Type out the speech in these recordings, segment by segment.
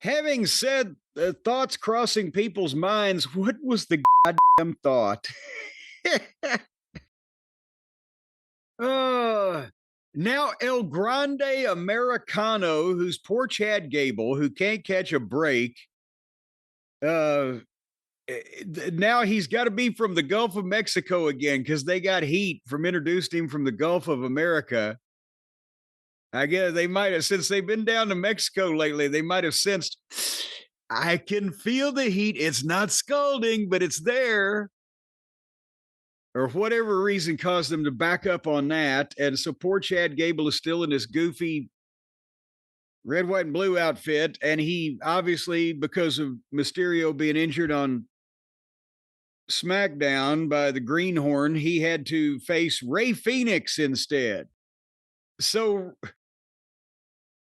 Having said thoughts crossing people's minds, what was the goddamn thought? uh, Now El Grande Americano, who's poor Chad Gable, who can't catch a break, uh, now he's got to be from the Gulf of Mexico again because they got heat from introducing him from the Gulf of America. I guess they might have, since they've been down to Mexico lately, they might have sensed, I can feel the heat. It's not scalding, but it's there. Or whatever reason caused them to back up on that. And so poor Chad Gable is still in this goofy red, white, and blue outfit. And he obviously, because of Mysterio being injured on SmackDown by the Greenhorn, he had to face Rey Fenix instead. So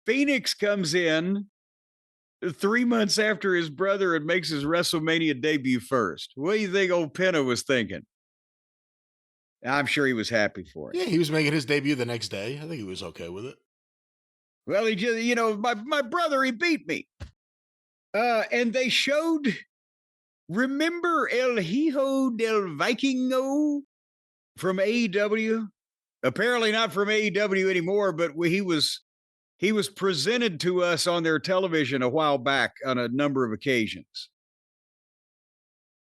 Phoenix comes in 3 months after his brother and makes his WrestleMania debut first. What do you think old Penna was thinking? I'm sure he was happy for it. Yeah, he was making his debut the next day. I think he was okay with it. Well, he just, my brother, he beat me. And they showed, remember El Hijo del Vikingo from AEW? Apparently not from AEW anymore, but he was presented to us on their television a while back on a number of occasions.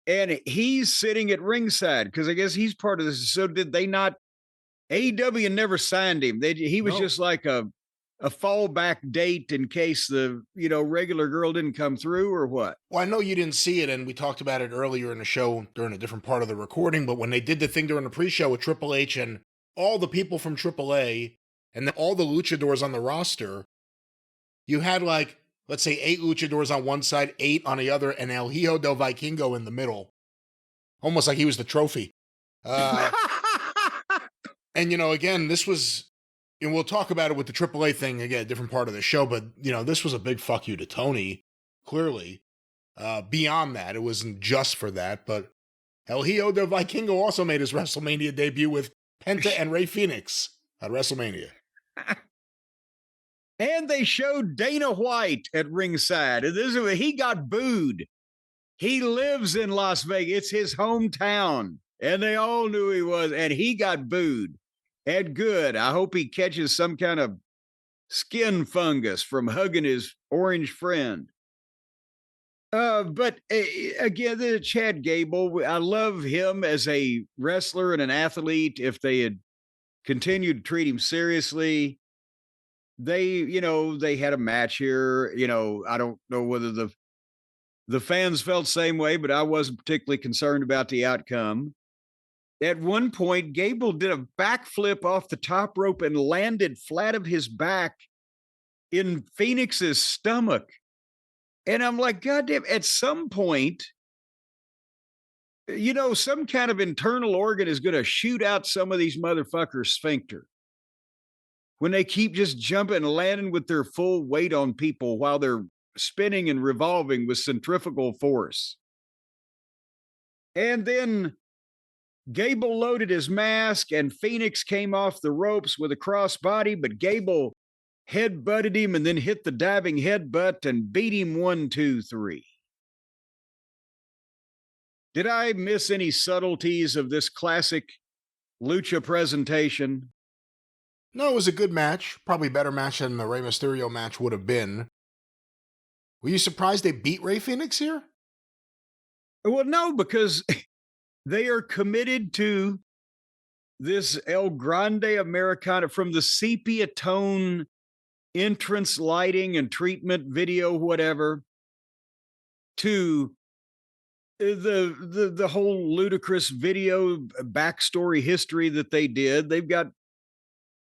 And he's sitting at ringside because I guess he's part of this. So did they not? AEW never signed him. He was just like a fallback date in case the regular girl didn't come through or what. Well, I know you didn't see it, and we talked about it earlier in the show during a different part of the recording, but when they did the thing during the pre-show with Triple H and all the people from AAA and then all the luchadors on the roster, you had like, let's say 8 luchadors on one side, 8 on the other, and El Hijo del Vikingo in the middle. Almost like he was the trophy. And, again, this was, and we'll talk about it with the AAA thing again, a different part of the show, but, this was a big fuck you to Tony, clearly. Beyond that, it wasn't just for that, but El Hijo del Vikingo also made his WrestleMania debut with Penta and Rey Fenix at WrestleMania. And they showed Dana White at ringside. And he got booed. He lives in Las Vegas. It's his hometown. And they all knew he was. And he got booed. And good. I hope he catches some kind of skin fungus from hugging his orange friend. But again, the Chad Gable, I love him as a wrestler and an athlete. If they had continued to treat him seriously, they had a match here. I don't know whether the fans felt the same way, but I wasn't particularly concerned about the outcome. At one point, Gable did a backflip off the top rope and landed flat of his back in Phoenix's stomach. And I'm like, God damn, at some point, some kind of internal organ is going to shoot out some of these motherfuckers' sphincter when they keep just jumping and landing with their full weight on people while they're spinning and revolving with centrifugal force. And then Gable loaded his mask and Phoenix came off the ropes with a crossbody, but Gable head-butted him and then hit the diving headbutt and beat him 1, 2, 3. Did I miss any subtleties of this classic lucha presentation? No, it was a good match. Probably better match than the Rey Mysterio match would have been. Were you surprised they beat Rey Fenix here? Well, no, because they are committed to this El Grande Americano from the sepia tone entrance lighting and treatment video, whatever, to the whole ludicrous video backstory history that they did. They've got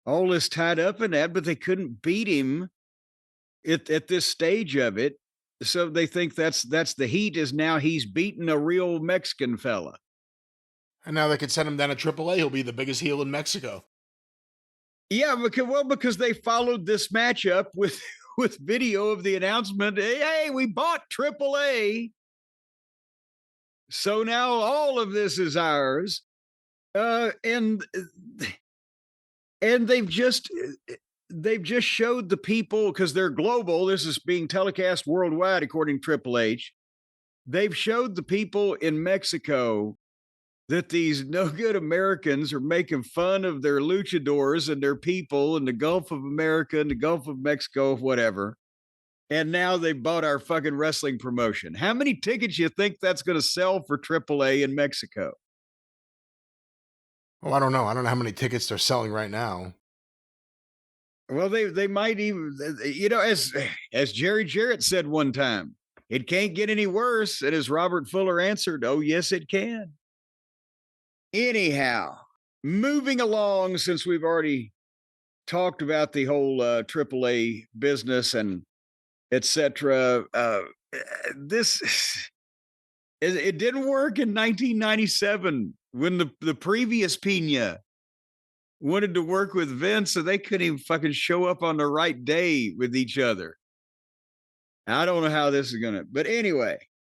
all this tied up in that, but they couldn't beat him at this stage of it. So they think that's the heat is now he's beaten a real Mexican fella. And now they could send him down to AAA. He'll be the biggest heel in Mexico. Yeah, because they followed this matchup with video of the announcement. Hey, we bought AAA. So now all of this is ours. And they've just they've just showed the people, because they're global. This is being telecast worldwide, according to Triple H. They've showed the people in Mexico that these no good Americans are making fun of their luchadors and their people in the Gulf of America and the Gulf of Mexico, whatever. And now they bought our fucking wrestling promotion. How many tickets you think that's going to sell for AAA in Mexico? Oh, I don't know. I don't know how many tickets they're selling right now. Well, they might even, as Jerry Jarrett said one time, it can't get any worse. And as Robert Fuller answered, oh, yes, it can. Anyhow, moving along, since we've already talked about the whole AAA business and etc. This it didn't work in 1997 when the previous Pina wanted to work with Vince, so they couldn't even fucking show up on the right day with each other. I don't know how this is gonna, but anyway,